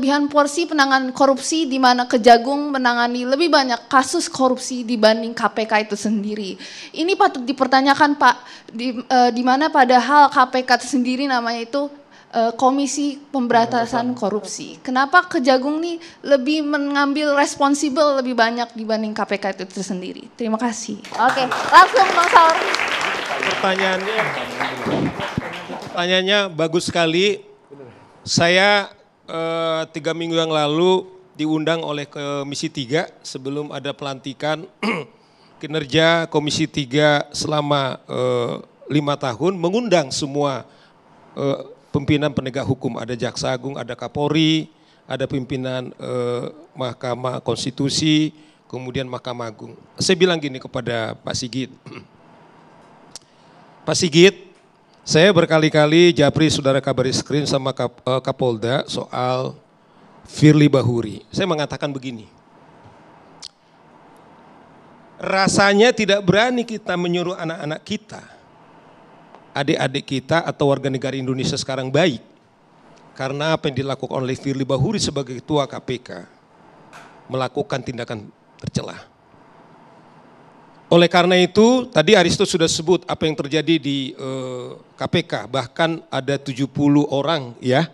Kelebihan porsi penanganan korupsi di mana Kejagung menangani lebih banyak kasus korupsi dibanding KPK itu sendiri. Ini patut dipertanyakan Pak, di mana padahal KPK itu sendiri namanya itu Komisi Pemberantasan Korupsi. Kenapa Kejagung nih lebih mengambil responsibel lebih banyak dibanding KPK itu sendiri? Terima kasih. Oke, langsung Bang Saur. Pertanyaannya bagus sekali. Saya 3 minggu yang lalu diundang oleh Komisi 3 sebelum ada pelantikan kinerja Komisi 3 selama 5 tahun, mengundang semua pimpinan penegak hukum, ada Jaksa Agung, ada Kapolri, ada pimpinan Mahkamah Konstitusi, kemudian Mahkamah Agung. Saya bilang gini kepada Pak Sigit, Pak Sigit, saya berkali-kali japri saudara Kabarisskrim sama Kapolda soal Firly Bahuri. Saya mengatakan begini, rasanya tidak berani kita menyuruh anak-anak kita, adik-adik kita atau warga negara Indonesia sekarang baik. Karena apa yang dilakukan oleh Firly Bahuri sebagai ketua KPK, melakukan tindakan tercela. Oleh karena itu, tadi Aristo sudah sebut apa yang terjadi di KPK, bahkan ada 70 orang ya,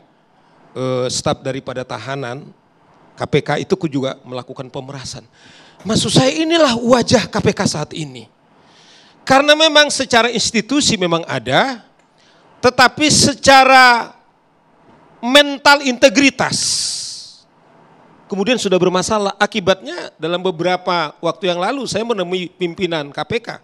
staf daripada tahanan KPK itu juga melakukan pemerasan. Maksud saya inilah wajah KPK saat ini. Karena memang secara institusi memang ada, tetapi secara mental integritas kemudian sudah bermasalah. Akibatnya dalam beberapa waktu yang lalu saya menemui pimpinan KPK,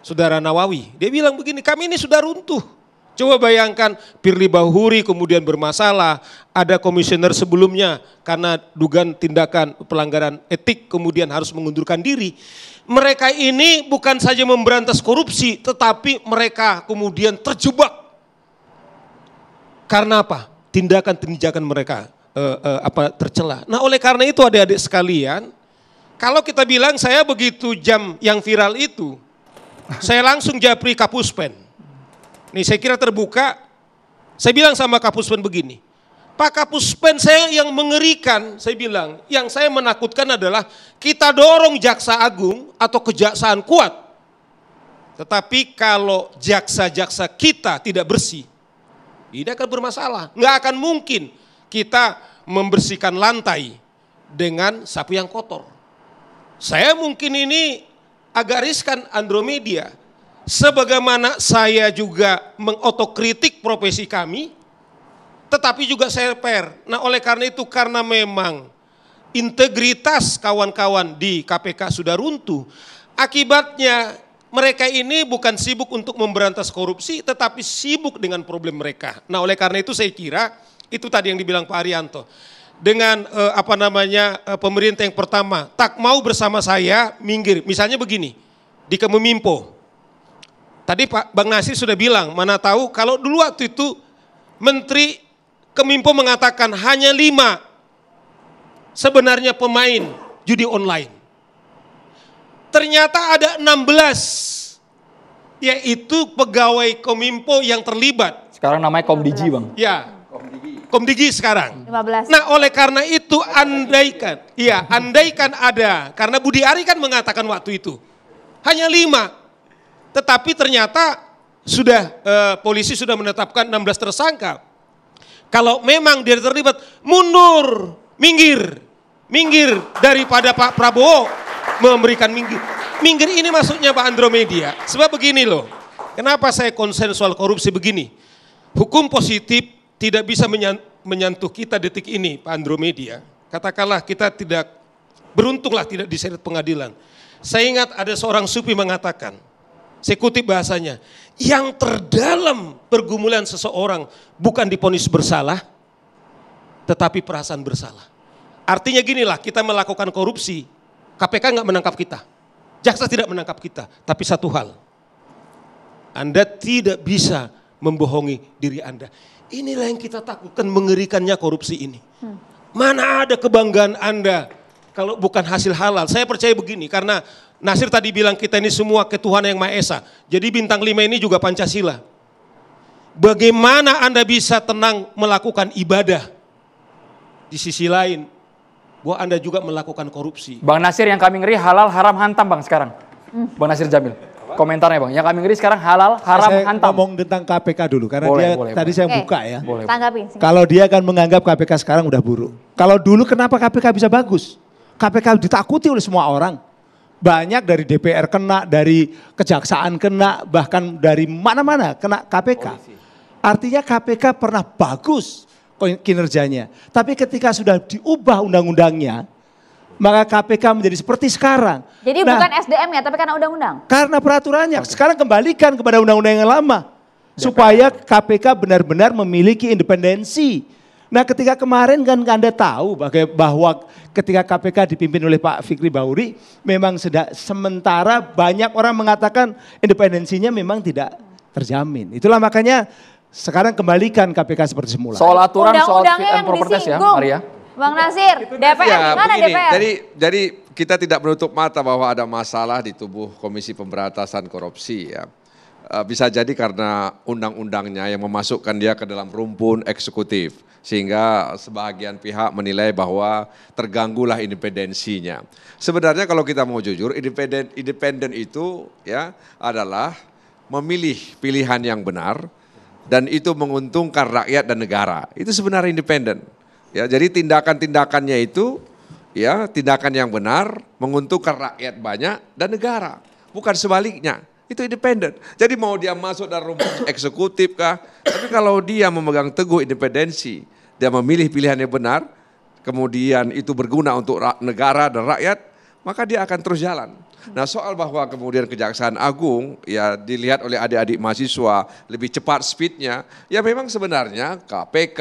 Saudara Nawawi. Dia bilang begini, kami ini sudah runtuh. Coba bayangkan Firly Bahuri kemudian bermasalah, ada komisioner sebelumnya karena dugaan tindakan pelanggaran etik kemudian harus mengundurkan diri. Mereka ini bukan saja memberantas korupsi, tetapi mereka kemudian terjebak. Karena apa? Tindakan-tindakan mereka tercela. Nah oleh karena itu adik-adik sekalian, kalau kita bilang saya begitu jam yang viral itu, saya langsung japri Kapuspen. Nih saya kira terbuka, saya bilang sama Kapuspen begini, Pak Kapuspen saya yang mengerikan, saya bilang, yang saya menakutkan adalah kita dorong Jaksa Agung atau kejaksaan kuat. Tetapi kalau jaksa-jaksa kita tidak bersih, ini akan bermasalah. Nggak akan mungkin kita membersihkan lantai dengan sapu yang kotor. Saya mungkin ini agak riskan Andromedia. Sebagaimana saya juga mengotokritik profesi kami, tetapi juga saya fair. Nah oleh karena itu, karena memang integritas kawan-kawan di KPK sudah runtuh, akibatnya mereka ini bukan sibuk untuk memberantas korupsi, tetapi sibuk dengan problem mereka. Nah oleh karena itu saya kira, itu tadi yang dibilang Pak Arianto. Dengan pemerintah yang pertama, tak mau bersama saya, minggir. Misalnya begini, di Kemenminfo. Tadi Pak Bang Nasir sudah bilang, mana tahu kalau dulu waktu itu Menteri Kemenminfo mengatakan hanya 5 sebenarnya pemain judi online. Ternyata ada 16, yaitu pegawai Kominfo yang terlibat. Sekarang namanya Komdigi Bang. Ya, Komdigi sekarang. 15. Nah oleh karena itu andaikan ada, karena Budi Ari kan mengatakan waktu itu, hanya 5. Tetapi ternyata sudah polisi sudah menetapkan 16 tersangka. Kalau memang dia terlibat, mundur, minggir daripada Pak Prabowo memberikan minggir. Minggir ini maksudnya Pak Andromedia. Sebab begini loh, kenapa saya konsen soal korupsi begini. Hukum positif tidak bisa menyentuh kita detik ini Pak Andromedia. Katakanlah kita tidak, beruntunglah tidak diseret pengadilan. Saya ingat ada seorang sufi mengatakan, saya kutip bahasanya, yang terdalam pergumulan seseorang bukan divonis bersalah, tetapi perasaan bersalah. Artinya ginilah, kita melakukan korupsi, KPK nggak menangkap kita, jaksa tidak menangkap kita, tapi satu hal, Anda tidak bisa membohongi diri Anda. Inilah yang kita takutkan, mengerikannya korupsi ini. Mana ada kebanggaan Anda kalau bukan hasil halal. Saya percaya begini, karena Nasir tadi bilang kita ini semua ketuhanan yang Maha Esa. Jadi bintang 5 ini juga Pancasila. Bagaimana Anda bisa tenang melakukan ibadah di sisi lain bahwa Anda juga melakukan korupsi. Bang Nasir, yang kami ngeri halal haram hantam Bang sekarang. Bang Nasir Jamil, komentarnya Bang. Yang kami ngeri sekarang halal haram Saya hantam. ngomong tentang KPK dulu karena tadi saya buka ya. Boleh. Tanggapin. Kalau dia kan menganggap KPK sekarang udah buruk. Kalau dulu kenapa KPK bisa bagus? KPK ditakuti oleh semua orang. Banyak dari DPR kena, dari kejaksaan kena, bahkan dari mana-mana kena KPK. Artinya KPK pernah bagus kinerjanya. Tapi ketika sudah diubah undang-undangnya, maka KPK menjadi seperti sekarang. Jadi bukan SDM ya, tapi karena undang-undang. Karena peraturannya. Sekarang kembalikan kepada undang-undang yang lama. Supaya KPK benar-benar memiliki independensi. Nah ketika kemarin kan Anda tahu bahwa ketika KPK dipimpin oleh Pak Fikri Bahuri, memang sementara banyak orang mengatakan independensinya memang tidak terjamin. Itulah makanya sekarang kembalikan KPK seperti semula. Soal aturan, soal fit Undang-undangnya and yang proper test ya, disinggung. Maria. Bang Nasir, DPR, Ya, mana begini, DPR? Jadi kita tidak menutup mata bahwa ada masalah di tubuh Komisi Pemberantasan Korupsi ya. Bisa jadi karena undang-undangnya yang memasukkan dia ke dalam rumpun eksekutif. Sehingga sebagian pihak menilai bahwa terganggulah independensinya. Sebenarnya kalau kita mau jujur, independen itu ya adalah memilih pilihan yang benar dan itu menguntungkan rakyat dan negara. Itu sebenarnya independen. Ya, jadi tindakan-tindakannya itu ya tindakan yang benar menguntungkan rakyat banyak dan negara. Bukan sebaliknya. Itu independen. Jadi mau dia masuk dalam rumpun eksekutif kah? Tapi kalau dia memegang teguh independensi, dia memilih pilihan yang benar, kemudian itu berguna untuk negara dan rakyat, maka dia akan terus jalan. Nah soal bahwa kemudian Kejaksaan Agung ya dilihat oleh adik-adik mahasiswa lebih cepat speednya, ya memang sebenarnya KPK,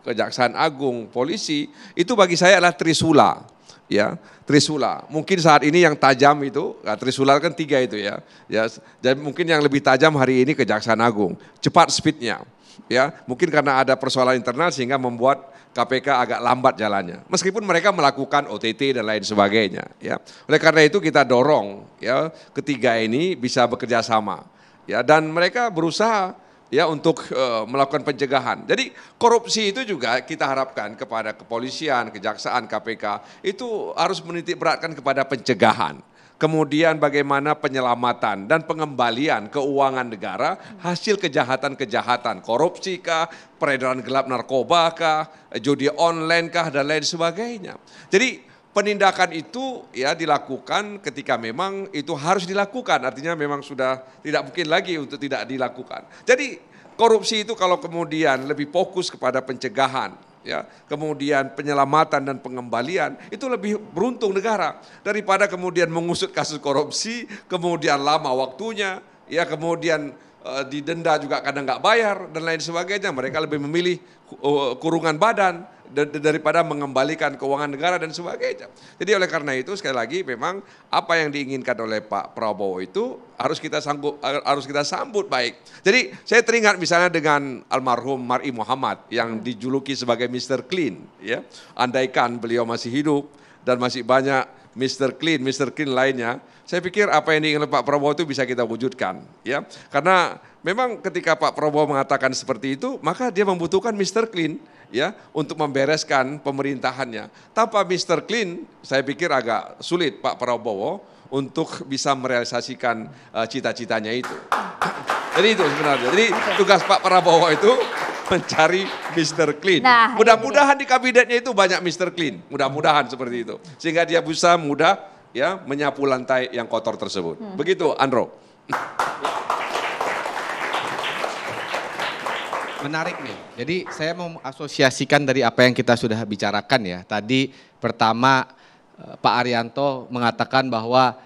Kejaksaan Agung, polisi itu bagi saya adalah trisula. Ya, trisula. Mungkin saat ini yang tajam itu, trisula kan 3 itu ya. Ya, dan mungkin yang lebih tajam hari ini Kejaksaan Agung. Cepat speednya. Ya, mungkin karena ada persoalan internal sehingga membuat KPK agak lambat jalannya. Meskipun mereka melakukan OTT dan lain sebagainya. Ya, oleh karena itu kita dorong ya ketiga ini bisa bekerja sama. Ya, dan mereka berusaha ya untuk melakukan pencegahan. Jadi korupsi itu juga kita harapkan kepada kepolisian, kejaksaan, KPK itu harus menitik beratkan kepada pencegahan. Kemudian bagaimana penyelamatan dan pengembalian keuangan negara hasil kejahatan-kejahatan, korupsi kah, peredaran gelap narkoba kah, judi online kah dan lain sebagainya. Jadi penindakan itu ya dilakukan ketika memang itu harus dilakukan, artinya memang sudah tidak mungkin lagi untuk tidak dilakukan. Jadi korupsi itu kalau kemudian lebih fokus kepada pencegahan, ya, kemudian penyelamatan dan pengembalian, itu lebih beruntung negara daripada kemudian mengusut kasus korupsi, kemudian lama waktunya, ya kemudian didenda juga kadang nggak bayar dan lain sebagainya. Mereka lebih memilih kurungan badan daripada mengembalikan keuangan negara dan sebagainya. Jadi oleh karena itu sekali lagi memang apa yang diinginkan oleh Pak Prabowo itu harus kita sambut baik. Jadi saya teringat misalnya dengan almarhum Mar'i Muhammad yang dijuluki sebagai Mr. Clean, ya. Andaikan beliau masih hidup dan masih banyak Mr. Clean lainnya, saya pikir apa yang diinginkan Pak Prabowo itu bisa kita wujudkan, ya. Karena memang ketika Pak Prabowo mengatakan seperti itu, maka dia membutuhkan Mr. Clean, ya, untuk membereskan pemerintahannya. Tanpa Mr. Clean, saya pikir agak sulit Pak Prabowo untuk bisa merealisasikan cita-citanya itu. Jadi itu sebenarnya. Jadi tugas Pak Prabowo itu mencari Mr. Clean. Nah, mudah-mudahan di kabinetnya itu banyak Mr. Clean. Mudah-mudahan seperti itu. Sehingga dia bisa mudah ya menyapu lantai yang kotor tersebut. Begitu Andro. Menarik nih. Jadi saya mau asosiasikan dari apa yang kita sudah bicarakan ya. Tadi pertama Pak Arianto mengatakan bahwa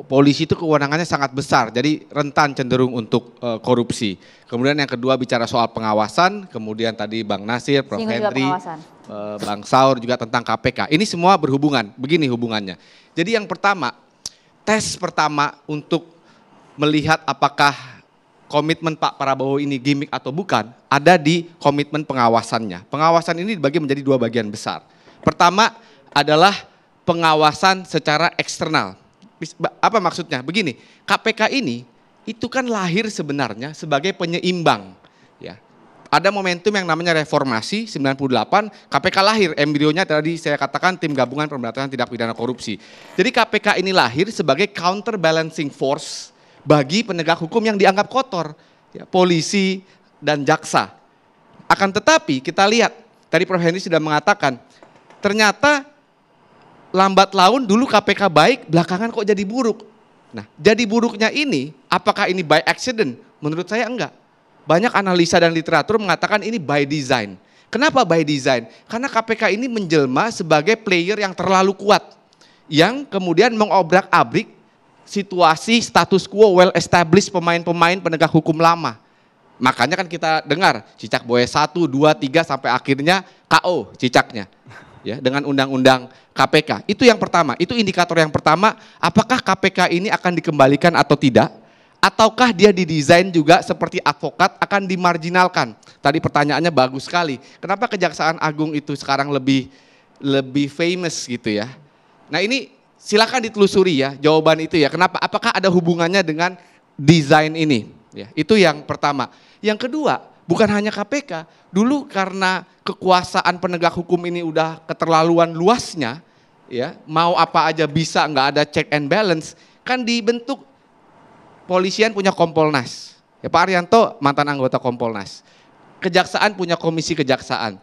polisi itu kewenangannya sangat besar, jadi rentan cenderung untuk korupsi. Kemudian yang kedua bicara soal pengawasan, kemudian tadi Bang Nasir, Prof. Henry, Bang Saur juga tentang KPK. Ini semua berhubungan, begini hubungannya. Jadi yang pertama, tes pertama untuk melihat apakah komitmen Pak Prabowo ini gimmick atau bukan, ada di komitmen pengawasannya. Pengawasan ini dibagi menjadi 2 bagian besar. Pertama adalah pengawasan secara eksternal. Apa maksudnya? Begini, KPK ini itu kan lahir sebenarnya sebagai penyeimbang, ya. ada momentum yang namanya reformasi 98, KPK lahir, embrionya tadi saya katakan tim gabungan pemberantasan tindak pidana korupsi. Jadi KPK ini lahir sebagai counterbalancing force bagi penegak hukum yang dianggap kotor, ya, polisi dan jaksa. Akan tetapi kita lihat, tadi Prof. Henry sudah mengatakan, ternyata lambat laun dulu KPK baik, belakangan kok jadi buruk. Nah, jadi buruknya ini, apakah ini by accident? Menurut saya enggak. Banyak analisa dan literatur mengatakan ini by design. Kenapa by design? Karena KPK ini menjelma sebagai player yang terlalu kuat. Yang kemudian mengobrak-abrik situasi status quo well established pemain-pemain penegak hukum lama. Makanya kan kita dengar cicak buaya 1, 2, 3 sampai akhirnya KO cicaknya. Ya, dengan undang-undang KPK. Itu yang pertama, itu indikator yang pertama, apakah KPK ini akan dikembalikan atau tidak? Ataukah dia didesain juga seperti advokat akan dimarginalkan? Tadi pertanyaannya bagus sekali. Kenapa Kejaksaan Agung itu sekarang lebih famous gitu ya? Nah ini silakan ditelusuri ya jawaban itu ya. Kenapa? Apakah ada hubungannya dengan desain ini? Ya, itu yang pertama. Yang kedua, bukan hanya KPK. Dulu karena kekuasaan penegak hukum ini udah keterlaluan luasnya, ya mau apa aja bisa, nggak ada check and balance, kan dibentuk. Polisian punya Kompolnas, ya Pak Arianto mantan anggota Kompolnas. Kejaksaan punya komisi kejaksaan.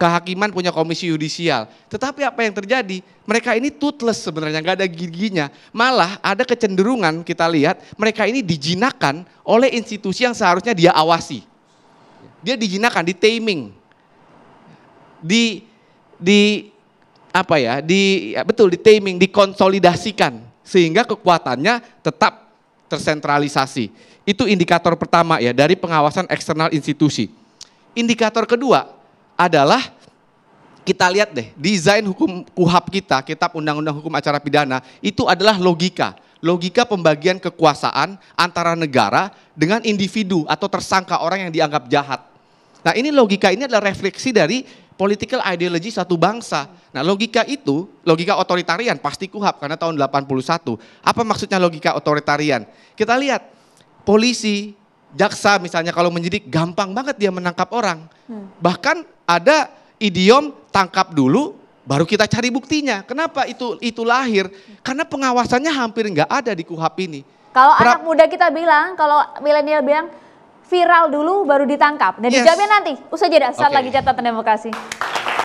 Kehakiman punya komisi yudisial. Tetapi apa yang terjadi? Mereka ini toothless sebenarnya, nggak ada giginya. Malah ada kecenderungan kita lihat mereka ini dijinakan oleh institusi yang seharusnya dia awasi. Dia dijinakan, di taming, di taming, dikonsolidasikan. Sehingga kekuatannya tetap tersentralisasi. Itu indikator pertama ya dari pengawasan eksternal institusi. Indikator kedua adalah kita lihat deh desain hukum KUHAP kita, Kitab Undang-Undang Hukum Acara Pidana, itu adalah logika. Logika pembagian kekuasaan antara negara dengan individu atau tersangka orang yang dianggap jahat. Nah ini logika ini adalah refleksi dari political ideology satu bangsa. Nah logika itu, logika otoritarian pasti KUHAP karena tahun 81. Apa maksudnya logika otoritarian? Kita lihat polisi, jaksa misalnya kalau menyidik gampang banget dia menangkap orang. Bahkan ada idiom tangkap dulu baru kita cari buktinya. Kenapa itu lahir? Karena pengawasannya hampir nggak ada di KUHAP ini. Kalau anak muda kita bilang, kalau milenial bilang viral dulu baru ditangkap. Dan dijamin nanti, usai jeda, saat lagi catatan demokrasi.